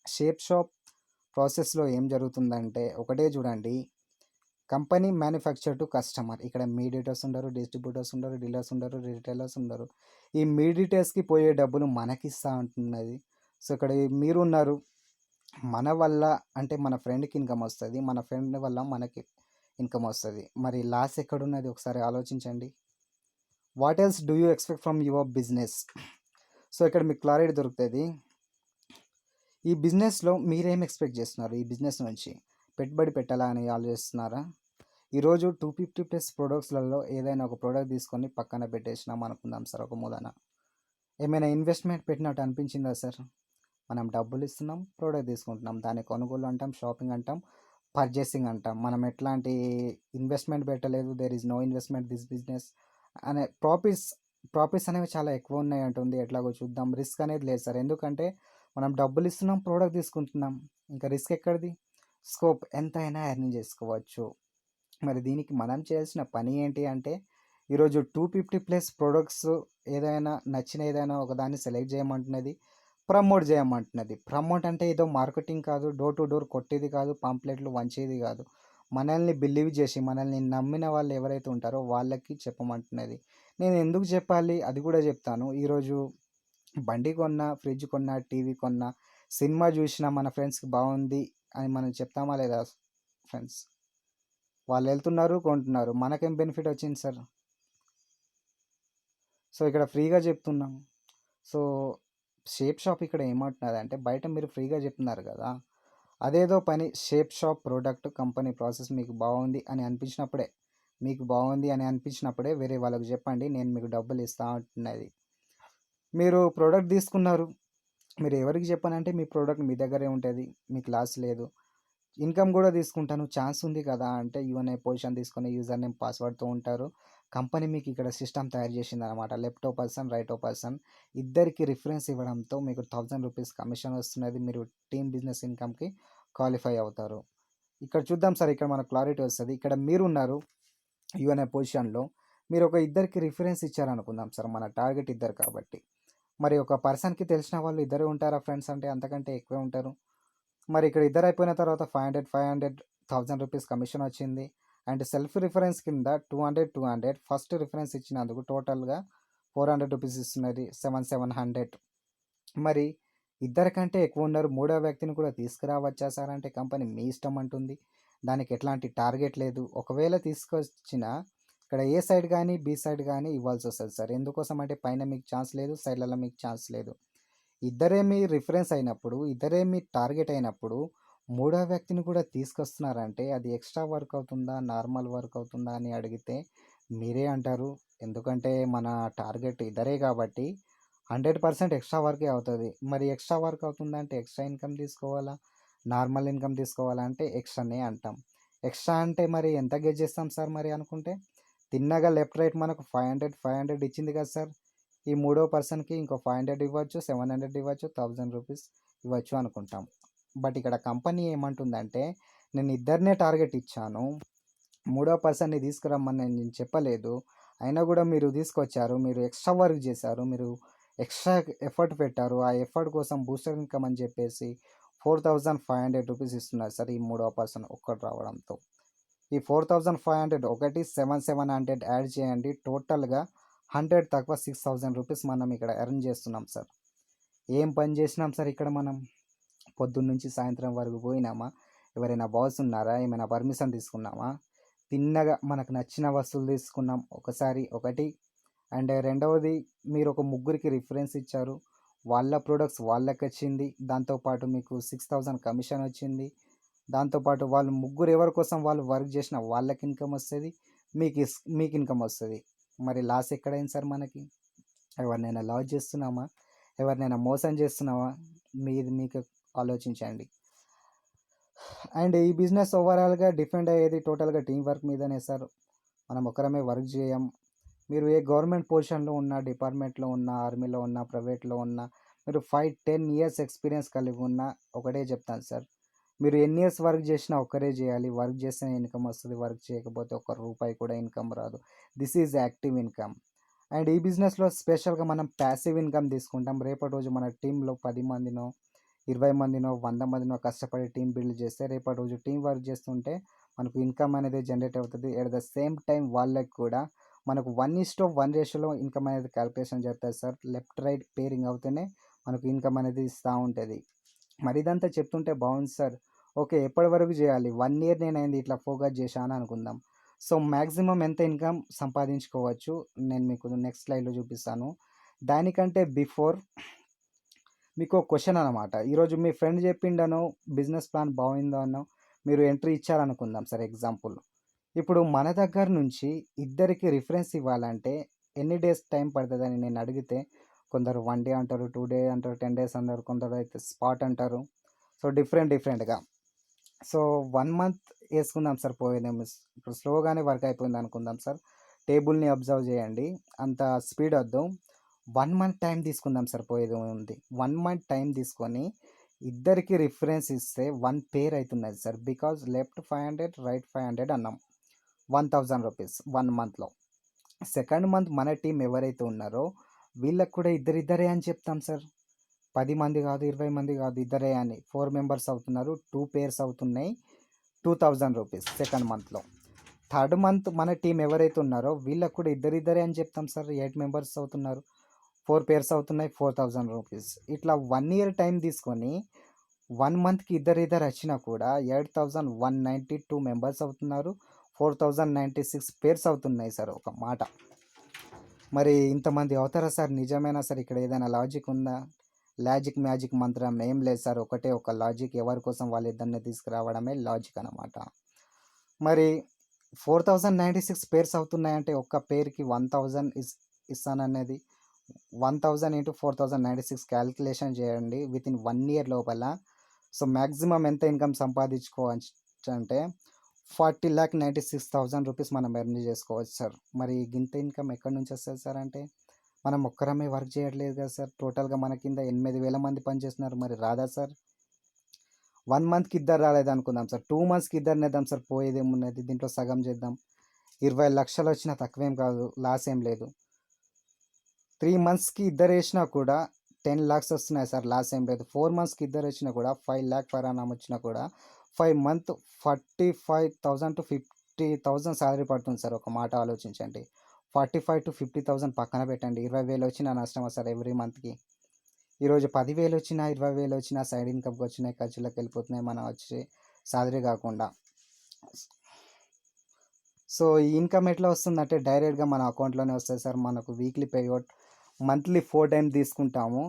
షేప్ షాప్ ప్రాసెస్‌లో ఏం జరుగుతుందంటే ఒకటే చూడండి. Company manufacture to customer. ఇక్కడ మీడియేటర్స్ ఉండరు, డిస్ట్రిబ్యూటర్స్ ఉండరు, డీలర్స్ ఉండరు, రిటైలర్స్ ఉండరు. ఈ మీడియేటర్స్‌కి పోయే డబ్బులు మనకిస్తా అంటున్నది. సో, ఇక్కడ మీరున్నారు. మన వల్ల అంటే మన ఫ్రెండ్‌కి ఇన్‌కమ్ వస్తది. మన ఫ్రెండ్ వల్ల మనకి ఇన్‌కమ్ వస్తది. మరి లాస్ ఎక్కడున్నది ఒకసారి ఆలోచించండి. What else do you expect from your business? So, ఇక్కడ మీకు క్లారిటీ దొరుకుతది. ఈ బిజినెస్‌లో మీరేం ఎక్స్‌పెక్ట్ చేస్తున్నారు? ఈ బిజినెస్ నుంచి పెట్టుబడి పెట్టాలా అని ఆలోచిస్తున్నారా? ఈరోజు 250+ ప్రొడక్ట్స్‌లలో ఏదైనా ఒక ప్రొడక్ట్ తీసుకొని పక్కన పెట్టేసినాం అనుకుందాం సార్ ఒక మూలన. ఏమైనా ఇన్వెస్ట్‌మెంట్ పెట్టినట్టు అనిపించిందా సార్? మనం డబ్బులు ఇస్తున్నాం, ప్రొడక్ట్ తీసుకుంటున్నాం. దాన్ని కొనుగోలు అంటాం, షాపింగ్ అంటాం, పర్చేసింగ్ అంటాం. మనం ఎట్లాంటి ఇన్వెస్ట్‌మెంట్ పెట్టలేదు. There is no investment this business అనే ప్రాఫిట్స్ అనేవి చాలా ఎక్కువ ఉన్నాయి అంటుంది. ఎట్లాగో చూద్దాం. రిస్క్ అనేది లేదు సార్. ఎందుకంటే మనం డబ్బులు ఇస్తున్నాం, ప్రొడక్ట్ తీసుకుంటున్నాం. ఇంకా రిస్క్ ఎక్కడిది? స్కోప్ ఎంతైనా ఎర్న్ చేసుకోవచ్చు. మరి దీనికి మనం చేయాల్సిన పని ఏంటి అంటే ఈరోజు 250+ ప్రొడక్ట్స్ ఏదైనా నచ్చిన ఏదైనా ఒకదాన్ని సెలెక్ట్ చేయమంటున్నది. ప్రమోట్ చేయమంటున్నది. ప్రమోట్ అంటే ఏదో మార్కెటింగ్ కాదు, డోర్ టు డోర్ కొట్టేది కాదు, పాంప్లెట్లు వంచేది కాదు. మనల్ని బిలీవ్ చేసి మనల్ని నమ్మిన వాళ్ళు ఎవరైతే ఉంటారో వాళ్ళకి చెప్పమంటున్నది. నేను ఎందుకు చెప్పాలి అది కూడా చెప్తాను. ఈరోజు బండి కొన్నా, ఫ్రిడ్జ్ కొన్నా, టీవీ కొన్నా, సినిమా చూసినా మన ఫ్రెండ్స్‌కి బాగుంది అని మనం చెప్తామా లేదా ఫ్రెండ్స్? వాళ్ళు వెళ్తున్నారు, కొంటున్నారు. మనకేం బెనిఫిట్ వచ్చింది సార్? సో, ఇక్కడ ఫ్రీగా చెప్తున్నాం. సో, షేప్ షాప్ ఇక్కడ ఏమంటున్నదంటే బయట మీరు ఫ్రీగా చెప్తున్నారు కదా! అదేదో పని shape shop product company process మీకు బాగుంది అని అనిపించినప్పుడే, మీకు బాగుంది అని అనిపించినప్పుడే వేరే వాళ్ళకి చెప్పండి. నేను మీకు డబ్బులు ఇస్తా అంటున్నది. మీరు ప్రొడక్ట్ తీసుకున్నారు. మీరు ఎవరికి చెప్పనంటే మీ ప్రొడక్ట్ మీ దగ్గరే ఉంటది. మీకు లాస్ లేదు. ఇన్‌కమ్ గూడా తీసుకుంటాను. ఛాన్స్ ఉంది కదా! అంటే యూఎన్ఐ పొజిషన్ తీసుకొని యూజర్ నేమ్, పాస్వర్డ్‌తో ఉంటారు. కంపెనీ మీకు ఇక్కడ సిస్టమ్ తయారు చేసిందనమాట. లెఫ్టో పర్సన్, రైటో పర్సన్ ఇద్దరికి రిఫరెన్స్ ఇవ్వడంతో మీకు రూ. 1000 కమిషన్ వస్తున్నది. మీరు టీమ్ బిజినెస్ ఇన్‌కమ్‌కి క్వాలిఫై అవుతారు. ఇక్కడ చూద్దాం సార్, ఇక్కడ మనకు క్లారిటీ వస్తది. ఇక్కడ మీరున్నారు యూఎన్ఐ పొజిషన్‌లో. మీరు ఒక ఇద్దరికి రిఫరెన్స్ ఇచ్చారనుకుందాం సార్. మన టార్గెట్ ఇద్దరు కాబట్టి. మరి ఒక పర్సన్‌కి తెలిసిన వాళ్ళు ఇద్దరే ఉంటారా ఫ్రెండ్స్ అంటే? అంతకంటే ఎక్కువే ఉంటారు. మరి ఇక్కడ ఇద్దరు అయిపోయిన తర్వాత 500 రూ. 1000 కమిషన్ వచ్చింది. అండ్ సెల్ఫ్ రిఫరెన్స్ కింద 200 ఫస్ట్ రిఫరెన్స్ ఇచ్చినందుకు టోటల్‌గా రూ. 400 ఇస్తున్నది. 700 మరి ఇద్దరికంటే ఎక్కువ ఉన్నారు. మూడో వ్యక్తిని కూడా తీసుకురావచ్చా సార్ అంటే కంపెనీ మీ ఇష్టం అంటుంది. దానికి ఎట్లాంటి టార్గెట్ లేదు. ఒకవేళ తీసుకొచ్చినా ఇక్కడ ఏ సైడ్ కానీ, బి సైడ్ కానీ ఇవ్వాల్సొస్తది సార్. ఎందుకోసం అంటే పైన మీకు ఛాన్స్ లేదు, సైడ్‌లలో మీకు ఛాన్స్ లేదు. ఇద్దరే మీ రిఫరెన్స్ అయినప్పుడు, ఇద్దరే మీ టార్గెట్ అయినప్పుడు, మూడో వ్యక్తిని కూడా తీసుకొస్తున్నారంటే అది ఎక్స్ట్రా వర్క్ అవుతుందా? నార్మల్ వర్క్ అవుతుందా? అని అడిగితే మీరే అంటారు. ఎందుకంటే మన టార్గెట్ ఇద్దరే కాబట్టి 100% ఎక్స్ట్రా వర్కే అవుతది. మరి ఎక్స్ట్రా వర్క్ అవుతుందంటే ఎక్స్ట్రా ఇన్‌కమ్ తీసుకోవాలా? నార్మల్ ఇన్‌కమ్ తీసుకోవాలా? అంటే ఎక్స్ట్రానే అంటాం. ఎక్స్ట్రా అంటే మరి ఎంత గెస్ చేస్తాం సార్ మరి అనుకుంటే? తిన్నగా లెఫ్ట్, రైట్ మనకు 500, 500 ఇచ్చింది కదా సార్! ఈ మూడో పర్సన్‌కి ఇంకో 500 ఇవ్వచ్చు, 700 ఇవ్వచ్చు, రూ. 1000 ఇవ్వచ్చు అనుకుంటాం. బట్ ఇక్కడ కంపెనీ ఏమంటుందంటే, నేను ఇద్దరినే టార్గెట్ ఇచ్చాను. మూడో పర్సన్‌ని తీసుకురమ్మని నేను చెప్పలేదు. అయినా కూడా మీరు తీసుకొచ్చారు. మీరు ఎక్స్ట్రా వర్క్ చేశారు. మీరు ఎక్స్ట్రా ఎఫర్ట్ పెట్టారు. ఆ ఎఫర్ట్ కోసం బూస్టర్ ఇన్‌కమ్ అని చెప్పేసి రూ. 4500 ఇస్తున్నారు సార్ ఈ మూడో పర్సన్ ఒక్కడు రావడంతో. ఈ 4500 ఒకటి 700 యాడ్ చేయండి. టోటల్‌గా 100 తక్కువ రూ. 6000 మనం ఇక్కడ ఎర్న్ చేస్తున్నాం సార్. ఏం పని చేసినాం సార్ ఇక్కడ మనం? పొద్దున్నుంచి సాయంత్రం వరకు పోయినామా? ఎవరైనా బాస్ ఉన్నారా? ఏమైనా పర్మిషన్ తీసుకున్నామా? తిన్నగా మనకు నచ్చిన వస్తువులు తీసుకున్నాం ఒకటి. అండ్ రెండవది మీరు ఒక ముగ్గురికి రిఫరెన్స్ ఇచ్చారు. వాళ్ళ ప్రొడక్ట్స్ వాళ్ళకొచ్చింది. దాంతోపాటు మీకు 6000 కమిషన్ వచ్చింది. దాంతోపాటు వాళ్ళు ముగ్గురు ఎవరి కోసం వాళ్ళు వర్క్ చేసినా వాళ్ళకి ఇన్‌కమ్ వస్తది. మీకు ఇన్‌కమ్ వస్తది. మరి లాస్ ఎక్కడైంది సార్ మనకి? ఎవరినైనా లాస్ చేస్తున్నామా? ఎవరినైనా మోసం చేస్తున్నామా? మీకు ఆలోచించండి. అండ్ ఈ బిజినెస్ ఓవరాల్‌గా డిపెండ్ అయ్యేది టోటల్‌గా టీమ్ వర్క్ మీదనే సార్. మనం ఒక్కరమే వర్క్ చేయం. మీరు ఏ గవర్నమెంట్ పొజిషన్‌లో ఉన్నా, డిపార్ట్మెంట్‌లో ఉన్నా, ఆర్మీలో ఉన్నా, ప్రైవేట్‌లో ఉన్నా, మీరు 5, 10 ఇయర్స్ ఎక్స్‌పీరియన్స్ కలిగి ఉన్నా ఒకటే చెప్తాను సార్. మీరు ఎన్ని ఇయర్స్ వర్క్ చేసినా ఒక్కరే చేయాలి. వర్క్ చేస్తేనే ఇన్‌కమ్ వస్తది. వర్క్ చేయకపోతే ఒక్క రూపాయి కూడా ఇన్‌కమ్ రాదు. This is active income. And ఈ బిజినెస్‌లో స్పెషల్‌గా మనం ప్యాసివ్ ఇన్‌కమ్ తీసుకుంటాం. రేపటి రోజు మన టీమ్‌లో 10 మందినో, 20 మందినో, 100 మందినో కష్టపడి టీమ్ బిల్డ్ చేస్తే రేపటి రోజు టీమ్ వర్క్ చేస్తుంటే మనకు ఇన్‌కమ్ అనేది జనరేట్ అవుతది. ఎట్ ద సేమ్ టైమ్ వాళ్ళకి కూడా మనకు 1:1 రేషియోలో ఇన్‌కమ్ అనేది కాలిక్యులేషన్ జరుగుతది సార్. లెఫ్ట్, రైట్ పేరింగ్ అవుతూనే మనకు ఇన్‌కమ్ అనేది ఇస్తా ఉంటది. మరి ఇదంతా చెప్తుంటే బాగుంది సార్. ఓకే. ఎప్పటి వరకు చేయాలి? 1 ఇయర్ నేనైంది ఇట్లా ఫోకస్ చేశా అని అనుకుందాం. సో, మాక్సిమం ఎంత ఇన్‌కమ్ సంపాదించుకోవచ్చు? నేను మీకు నెక్స్ట్ స్లైడ్‌లో చూపిస్తాను. దానికంటే బిఫోర్ మీకో క్వెషన్ అనమాట. ఈరోజు మీ ఫ్రెండ్ చెప్పిండనో, బిజినెస్ ప్లాన్ బాగుందనో మీరు ఎంట్రీ ఇచ్చారనుకుందాం సార్ ఎగ్జాంపుల్. ఇప్పుడు మన దగ్గర నుంచి ఇద్దరికి రిఫరెన్స్ ఇవ్వాలంటే ఎన్ని డేస్ టైం పడతదని నేను అడిగితే కొందరు 1 డే అంటారు, 2 డే అంటారు, 10 డేస్ అన్నారు, కొందరైతే స్పాట్ అంటారు. సో, డిఫరెంట్‌గా. సో, 1 మంత్ యేసుకుందాం సార్ ఇప్పుడు స్లోగానే వర్క్ అయిపోయిందనుకుందాం సార్. టేబుల్‌ని అబ్జర్వ్ చేయండి. అంత స్పీడ్ వద్దు. 1 మంత్ టైం తీసుకుందాం సార్ పోయేదేముంది. 1 మంత్ టైం తీసుకొని ఇద్దరికి రిఫరెన్స్ ఇస్తే 1 పేర్ అయితున్నది సార్. బికాజ్ లెఫ్ట్ 500, రైట్ 500 అన్నాం. రూ. 1000 1 మంత్‌లో. సెకండ్ మంత్ మన టీమ్ ఎవరైతే ఉన్నారో వీళ్ళకి కూడా ఇద్దరిద్దరే అని చెప్తాం సార్. 10 మంది కాదు, 20 మంది కాదు, ఇద్దరే అని. 4 మెంబర్స్ అవుతున్నారు. 2 పేర్స్ అవుతున్నాయి. రూ. 2000 సెకండ్ మంత్‌లో. థర్డ్ మంత్ మన టీమ్ ఎవరైతే ఉన్నారో వీళ్ళకి కూడా ఇద్దరిద్దరే అని చెప్తాం సార్. 8 మెంబర్స్ అవుతున్నారు. 4 పేర్స్ అవుతున్నాయి. రూ. 4000 ఇట్లా 1 ఇయర్ టైం తీసుకొని 1 మంత్‌కి ఇద్దరిద్దరు వచ్చినా కూడా 8192 మెంబర్స్ అవుతున్నారు. 4096 పేర్స్ అవుతున్నాయి సార్ ఒక మాట. మరి ఇంతమంది అవుతారా సార్? నిజమేనా సార్? ఇక్కడ ఏదైనా లాజిక్ ఉందా? మ్యాజిక్ మంత్రం ఏం లేదు సార్. ఒకటే ఒక లాజిక్. ఎవరి కోసం వాళ్ళిద్దరిని తీసుకురావడమే లాజిక్ అనమాట. మరి 4096 పేర్స్ అవుతున్నాయంటే ఒక్క పేరుకి 1000 ఇస్తాననేది 1000 ఇంటూ 4096 క్యాలిక్యులేషన్ చేయండి వితిన్ 1 ఇయర్ లోపల. సో, మాక్సిమం ఎంత ఇన్‌కమ్ సంపాదించుకోవచ్చు అంటే 40,96,000 రూపీస్ మనం ఎర్న్ చేసుకోవచ్చు సార్. మరి గింత ఇన్‌కమ్ ఎక్కడి నుంచి వస్తది సార్ అంటే, మనం ఒక్కరమే వర్క్ చేయట్లేదు కదా సార్. టోటల్‌గా మన కింద 80,000 మంది పనిచేస్తున్నారు. మరి రాదా సార్? 1 మంత్‌కి ఇద్దరు రాలేదనుకుందాం సార్. 2 మంత్స్‌కి ఇద్దరినేద్దాం సార్. పోయేదేమున్నది? దీంట్లో సగం చేద్దాం. 20,00,000 వచ్చినా తక్కువేం కాదు. లాస్ ఏం లేదు. 3 మంత్స్‌కి ఇద్దరేసినా కూడా 10,00,000 వస్తున్నాయి సార్. లాస్ ఏం లేదు. 4 మంత్స్‌కి ఇద్దరొచ్చినా కూడా 5,00,000 పర్ యానమ్ వచ్చినా కూడా 5 మంత్ 45,000 టు 50,000 సాలరీ పడుతుంది సార్. ఒక మాట ఆలోచించండి. 45,000-50,000 పక్కన పెట్టండి. 20,000 వచ్చినా నష్టమా సార్ ఎవ్రీ మంత్‌కి? ఈరోజు 10,000 వచ్చినా, 20,000 వచ్చినా సైడ్ ఇన్‌కమ్‌కి వచ్చినాయి, ఖర్చులకెళ్ళిపోతున్నాయి మన వచ్చే సాలరీ కాకుండా. సో, ఈ ఇన్‌కమ్ ఎట్లా వస్తుందంటే డైరెక్ట్‌గా మన అకౌంట్‌లోనే వస్తది సార్. మనకు వీక్లీ పేఅవుట్ మంత్లీ 4 టైమ్ తీసుకుంటాము.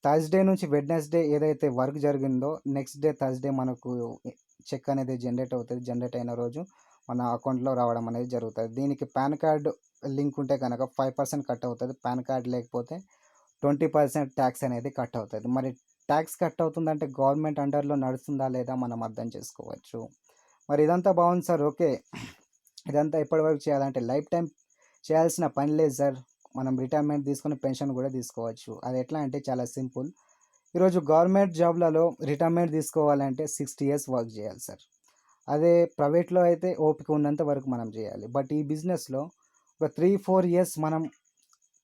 థర్స్‌డే నుంచి వెడ్నెస్‌డే ఏదైతే వర్క్ జరిగిందో నెక్స్ట్ డే థర్స్‌డే మనకు చెక్ అనేది జనరేట్ అవుతది. జనరేట్ అయిన రోజు మన అకౌంట్‌లో రావడం అనేది జరుగుతది. దీనికి పాన్ కార్డ్ లింక్ ఉంటే గనక 5% కట్ అవుతది. పాన్ కార్డ్ లేకపోతే 20% ట్యాక్స్ అనేది కట్ అవుతది. మరి ట్యాక్స్ కట్ అవుతుందంటే గవర్నమెంట్ అండర్‌లో నడుస్తుందా లేదా మనం అర్థం చేసుకోవచ్చు. మరి ఇదంతా బాగుంది సార్. ఓకే. ఇదంతా ఎప్పటివరకు చేయాలంటే లైఫ్ టైమ్ చేయాల్సిన పని లేదు సార్. మనం రిటైర్మెంట్ తీసుకొని పెన్షన్ కూడా తీసుకోవచ్చు. అది ఎట్లా అంటే చాలా సింపుల్. ఈరోజు గవర్నమెంట్ జాబ్‌లలో రిటైర్మెంట్ తీసుకోవాలంటే 60 ఇయర్స్ వర్క్ చేయాలి సార్. అదే ప్రైవేట్‌లో అయితే ఓపిక ఉన్నంత వరకు మనం చేయాలి. బట్ ఈ బిజినెస్‌లో ఒక 3, 4 ఇయర్స్ మనం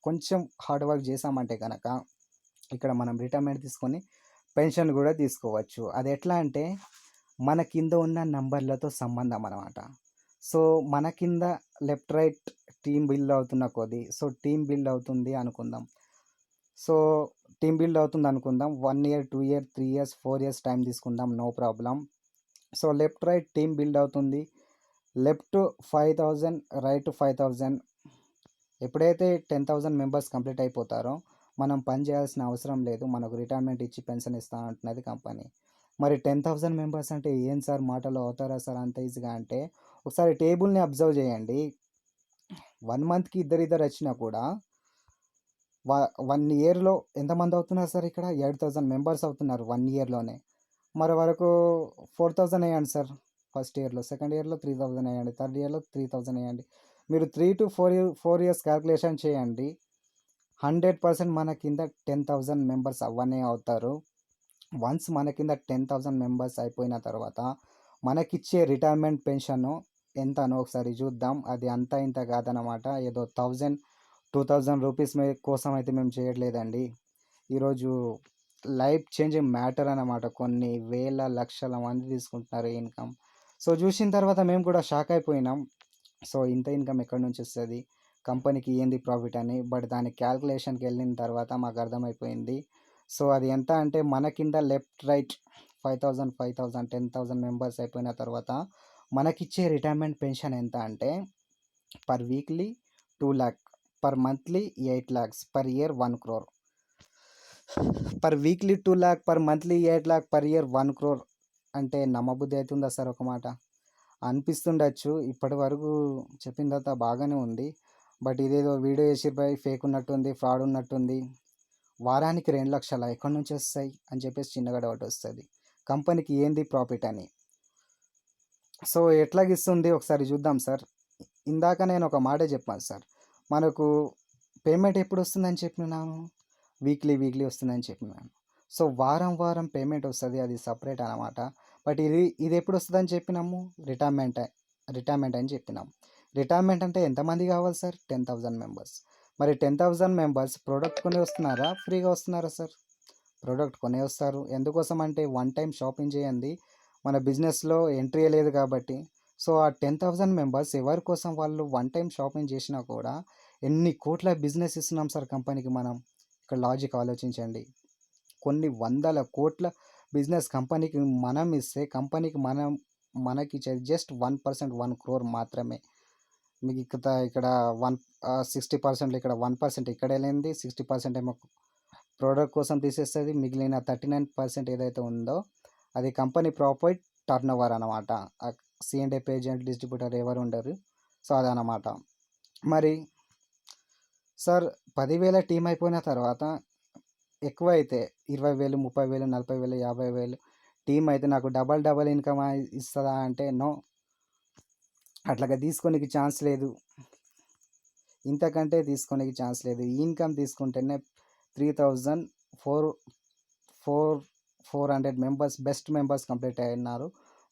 కొంచెం హార్డ్ వర్క్ చేశామంటే గనక ఇక్కడ మనం రిటైర్మెంట్ తీసుకొని పెన్షన్ కూడా తీసుకోవచ్చు. అది ఎట్లా అంటే మన కింద ఉన్న నంబర్లతో సంబంధం అనమాట. సో, మన కింద లెఫ్ట్, రైట్ టీమ్ బిల్డ్ అవుతున్న కొద్దీ టీమ్ బిల్డ్ అవుతుంది అనుకుందాం. సో, టీమ్ బిల్డ్ అవుతుంది అనుకుందాం. 1 year, 2 year, 3 years, 4 years time తీసుకుందాం. No problem. So, left, right team build అవుతుంది. Left 5,000, right 5,000. ఎప్పుడైతే 10,000 మెంబర్స్ కంప్లీట్ అయిపోతారో మనం పని చేయాల్సిన అవసరం లేదు. మనకు రిటైర్మెంట్ ఇచ్చి పెన్షన్ ఇస్తా అంటున్నది కంపెనీ. మరి 10,000 మెంబర్స్ అంటే ఏం సార్ మాటలు అవుతారా సార్ అంత ఈజీగా అంటే, ఒకసారి టేబుల్‌ని అబ్జర్వ్ చేయండి. 1 మంత్‌కి ఇద్దరిద్దరు వచ్చినా కూడా 1 ఇయర్‌లో ఎంతమంది అవుతున్నారు సార్ ఇక్కడ? 7,000 మెంబర్స్ అవుతున్నారు 1 ఇయర్‌లోనే. మరి వరకు 4,000 ఎయండి సార్ ఫస్ట్ ఇయర్‌లో. సెకండ్ ఇయర్‌లో 3,000 ఎయండి. థర్డ్ ఇయర్‌లో 3,000 ఎయండి. మీరు 3-4 ఇయర్స్ క్యాలిక్యులేషన్ చేయండి. 100% మన కింద 10,000 మెంబర్స్ అవ్వనే అవుతారు. వన్స్ మన కింద 10,000 మెంబర్స్ అయిపోయిన తర్వాత మనకిచ్చే రిటైర్మెంట్ పెన్షను ఎంతనో ఒకసారి చూద్దాం. అది అంతా ఇంత కాదనమాట. ఏదో 1,000, 2,000 రూపీస్ కోసం అయితే మేము చేయట్లేదండి. ఈరోజు లైఫ్ చేంజింగ్ మ్యాటర్ అన్నమాట. కొన్ని వేల, లక్షల మంది తీసుకుంటున్నారు ఈ ఇన్‌కమ్. సో, చూసిన తర్వాత మేము కూడా షాక్ అయిపోయినాం. సో, ఇంత ఇన్‌కమ్ ఎక్కడి నుంచి వస్తది? కంపెనీకి ఏంది ప్రాఫిట్ అని. బట్ దాని క్యాలిక్యులేషన్‌కెళ్ళిన తర్వాత మాకు అర్థమైపోయింది. సో, అది ఎంత అంటే మన కింద లెఫ్ట్, రైట్ 5,000, 5,000, 10,000 మెంబర్స్ అయిపోయిన తర్వాత మనకిచ్చే రిటైర్మెంట్ పెన్షన్ ఎంత అంటే per weekly 2,00,000, per monthly 8,00,000, per year 1,00,00,000. Per weekly 2,00,000, per monthly 8,00,000, per year 1,00,00,000 అంటే నమ్మబుద్ధి అవుతుందా సార్ ఒక మాట? అనిపిస్తుండొచ్చు. ఇప్పటి వరకు చెప్పిందంతా బాగానే ఉంది. బట్ ఇదేదో వీడియో చేసిర్రుపై ఫేక్ ఉన్నట్టుంది, ఫ్రాడ్ ఉన్నట్టుంది. వారానికి 2,00,000 ఎక్కడి నుంచి వస్తాయి అని చెప్పేసి చిన్నగా డౌట్ వస్తది. కంపెనీకి ఏంది ప్రాఫిట్ అని. సో, ఎట్లాగిస్తుంది ఒకసారి చూద్దాం సార్. ఇందాక నేను ఒక మాట చెప్పాను సార్. మనకు పేమెంట్ ఎప్పుడొస్తుందని చెప్పినాను? వీక్లీ వస్తుందని చెప్పినాను. సో, వారం పేమెంట్ వస్తది. అది సెపరేట్ అనమాట. బట్ ఇదెప్పుడొస్తదని చెప్పినాము? రిటైర్మెంట్ అని చెప్పినాం. రిటైర్మెంట్ అంటే ఎంతమంది కావాలి సార్? 10,000 మెంబర్స్. మరి 10,000 మెంబర్స్ ప్రొడక్ట్ కొనే వస్తున్నారా? ఫ్రీగా వస్తున్నారా సార్? ప్రొడక్ట్ కొనే వస్తారు. ఎందుకోసం అంటే వన్ టైమ్ షాపింగ్ చేయంది మన బిజినెస్‌లో ఎంట్రీ లేదు కాబట్టి. సో, ఆ 10,000 మెంబర్స్ ఎవరి కోసం వాళ్ళు వన్ టైమ్ షాపింగ్ చేసినా కూడా ఎన్ని కోట్ల బిజినెస్ ఇస్తున్నాం సార్ కంపెనీకి మనం. ఇక్కడ లాజిక్ ఆలోచించండి. కొన్ని వందల కోట్ల బిజినెస్ కంపెనీకి మనం ఇస్తే కంపెనీకి మనకిచ్చేది జస్ట్ 1%, 1,00,00,000 మాత్రమే. మిగతా ఇక్కడ 60% ఇక్కడ 1% ఇక్కడెళ్ళింది. 60% ఏమో ప్రొడక్ట్ కోసం తీసేస్తది. మిగిలిన 39% ఏదైతే ఉందో అది కంపెనీ ప్రాఫిట్ టర్నోవర్ అనమాట. సి&ఎఫ్ ఏజెంట్, డిస్ట్రిబ్యూటర్ ఎవరు ఉండరు. సో, అదనమాట. మరి సార్ 10,000 టీమ్ అయిపోయిన తర్వాత ఎక్కువైతే 20,000, 30,000, 40,000, 50,000 టీమ్ అయితే నాకు డబల్ ఇన్‌కమ్ ఇస్తదా అంటే నో. అట్లాగా తీసుకోనికి ఛాన్స్ లేదు. ఇంతకంటే తీసుకోనికి ఛాన్స్ లేదు. ఈ ఇన్‌కమ్ తీసుకుంటేనే 3,000 four four 400 members best members complete అయినారు.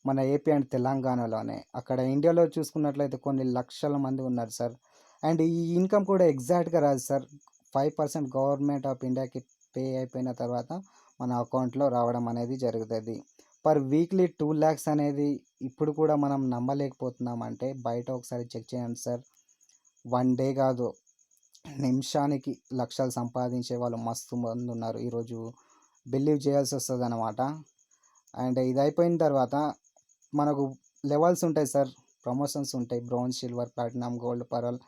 మన ఏపీ అండ్ తెలంగాణలోనే. అక్కడ ఇండియాలో చూసుకున్నట్లయితే కొన్ని లక్షల మంది ఉన్నారు సార్. అండ్ ఈ ఇన్‌కమ్ కూడా ఎగ్జాక్ట్‌గా రాదు సార్. 5% గవర్నమెంట్ ఆఫ్ ఇండియాకి పే అయిపోయిన తర్వాత మన అకౌంట్‌లో రావడం అనేది జరుగుతది. పర్ వీక్లీ 2,00,000 అనేది ఇప్పుడు కూడా మనం నమ్మలేకపోతున్నామంటే బయట ఒకసారి చెక్ చేయండి సార్. వన్ డే కాదు, నిమిషానికి లక్షలు సంపాదించే వాళ్ళు మస్తు మంది ఉన్నారు ఈరోజు. బిలీవ్ చేయాల్సి వస్తుంది అనమాట. అండ్ ఇది అయిపోయిన తర్వాత మనకు లెవెల్స్ ఉంటాయి సార్, ప్రమోషన్స్ ఉంటాయి. Bronze, silver, platinum, gold, pearl,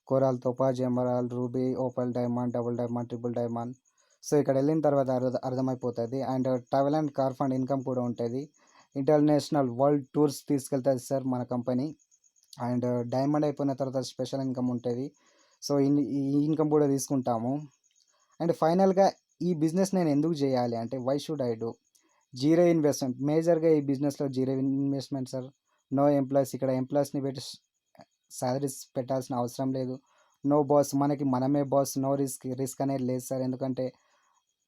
coral, topaz, emerald, ruby, opal, diamond, double diamond, triple diamond. So ఇక్కడ వెళ్ళిన తర్వాత అర్థమైపోతుంది. And travel and car fund income కూడా ఉంటుంది. ఇంటర్నేషనల్ వరల్డ్ టూర్స్ తీసుకెళ్తుంది సార్ మన కంపెనీ. అండ్ డైమండ్ అయిపోయిన తర్వాత స్పెషల్ ఇన్కమ్ ఉంటుంది. సో ఈ ఇన్కమ్ కూడా తీసుకుంటాము. అండ్ ఫైనల్గా ఈ బిజినెస్ నేను ఎందుకు చేయాలి అంటే, why should I do? Zero investment, మేజర్గా ఈ బిజినెస్లో zero investment sir. No employees, ఇక్కడ ఎంప్లాయీస్ని పెట్టి శాలరీస్ పెట్టాల్సిన అవసరం లేదు. నో బాస్, మనకి మనమే బాస్. నో రిస్క్ అనేది లేదు సార్. ఎందుకంటే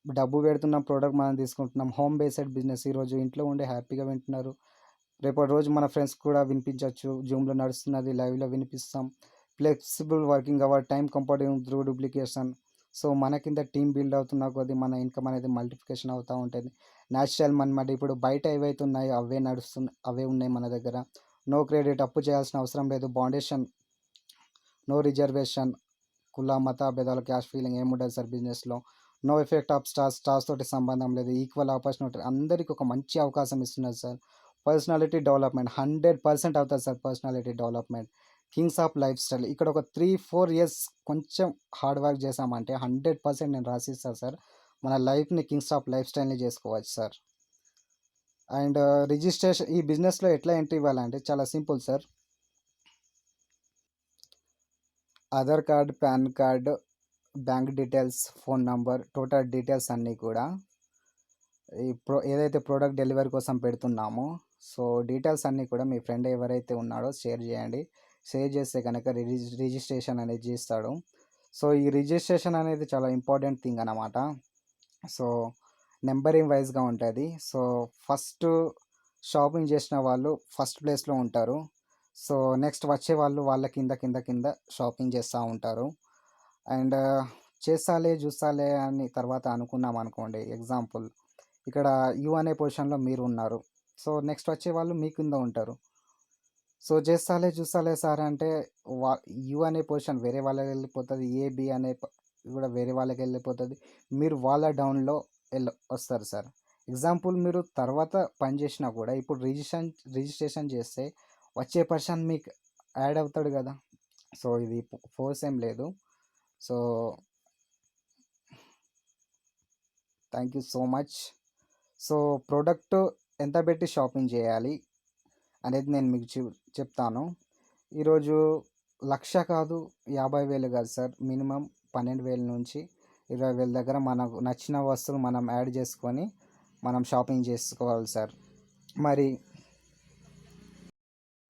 డబ్బు పెడుతున్నాం, ప్రోడక్ట్ మనం తీసుకుంటున్నాం. Home based business. ఈరోజు ఇంట్లో ఉండి హ్యాపీగా వింటున్నారు, రేపటి రోజు మన ఫ్రెండ్స్ కూడా వినిపించవచ్చు. జూమ్లో నడుస్తున్నది, లైవ్లో వినిపిస్తాం. Flexible working hour, time compounding through duplication. So మన కింద టీం బిల్డ్ అవుతున్న కొద్దీ మన ఇన్కమ్ అనేది మల్టిప్లికేషన్ అవుతూ ఉంటుంది. న్యాచురల్ మనమాట. ఇప్పుడు బయట ఏవైతే ఉన్నాయో అవే నడుస్తున్నాయి, అవే ఉన్నాయి మన దగ్గర. నో క్రెడిట్, అప్పు చేయాల్సిన అవసరం లేదు. బౌండేషన్, నో రిజర్వేషన్, కుల మత భేదాలు, క్యాష్ ఫీలింగ్ ఏముండదు సార్ బిజినెస్లో. నో ఎఫెక్ట్ ఆఫ్ స్టార్స్ తోటి సంబంధం లేదు. ఈక్వల్ ఆపర్చునిటీ, అందరికీ ఒక మంచి అవకాశం ఇస్తున్నారు సార్. పర్సనాలిటీ డెవలప్మెంట్ 100% అవుతుంది sir. Personality development, Kings of life style. ఇక్కడ ఒక 3-4 ఇయర్స్ కొంచెం హార్డ్ వర్క్ చేసామంటే 100% నేను రాసిస్తాను సార్. మన లైఫ్ని కింగ్స్ ఆఫ్ లైఫ్ స్టైల్ని చేసుకోవచ్చు సార్. అండ్ రిజిస్ట్రేషన్, ఈ బిజినెస్లో ఎట్లా ఎంట్రీ ఇవ్వాలంటే చాలా simple sir. Aadhaar card, pan card, bank details, phone number, total details అన్నీ కూడా ఏదైతే ప్రోడక్ట్ డెలివరీ కోసం పెడుతున్నామో, సో డీటెయిల్స్ అన్నీ కూడా మీ ఫ్రెండ్ ఎవరైతే ఉన్నాడో షేర్ చేయండి. షేర్ చేస్తే కనుక రిజిస్ట్రేషన్ అనేది చేస్తాడు. సో ఈ రిజిస్ట్రేషన్ అనేది చాలా ఇంపార్టెంట్ థింగ్ అన్నమాట. సో నెంబరింగ్ వైజ్గా ఉంటుంది. సో ఫస్ట్ షాపింగ్ చేసిన వాళ్ళు ఫస్ట్ ప్లేస్లో ఉంటారు. సో నెక్స్ట్ వచ్చే వాళ్ళు వాళ్ళ కింద కింద కింద షాపింగ్ చేస్తూ ఉంటారు. అండ్ చేస్తాలే చూస్తాలే అని తర్వాత అనుకున్నాం అనుకోండి, ఎగ్జాంపుల్ ఇక్కడ యూ అనే పొజిషన్లో మీరు ఉన్నారు. సో నెక్స్ట్ వచ్చే వాళ్ళు మీ కింద ఉంటారు. సో చేస్తాలే చూస్తాలే సార్ అంటే యూ అనే పొజిషన్ వేరే వాళ్ళకి వెళ్ళిపోతుంది, ఏబి అనే కూడా వేరే వాళ్ళకి వెళ్ళిపోతుంది. మీరు వాళ్ళ డౌన్లో వస్తారు సార్. ఎగ్జాంపుల్ మీరు తర్వాత పని చేసినా కూడా ఇప్పుడు రిజిస్ట్రేషన్ చేస్తే వచ్చే పర్సన్ మీకు యాడ్ అవుతాడు కదా. సో ఇది ఫోర్స్ ఏం లేదు. So thank you so much. So product ఎంత పెట్టి షాపింగ్ చేయాలి అనేది నేను మీకు చెప్తాను. ఈరోజు 1,00,000 కాదు, 50,000 కాదు సార్. మినిమం 12,000 నుంచి 20,000 దగ్గర మనకు నచ్చిన వస్తువులు మనం యాడ్ చేసుకొని మనం షాపింగ్ చేసుకోవాలి సార్. మరి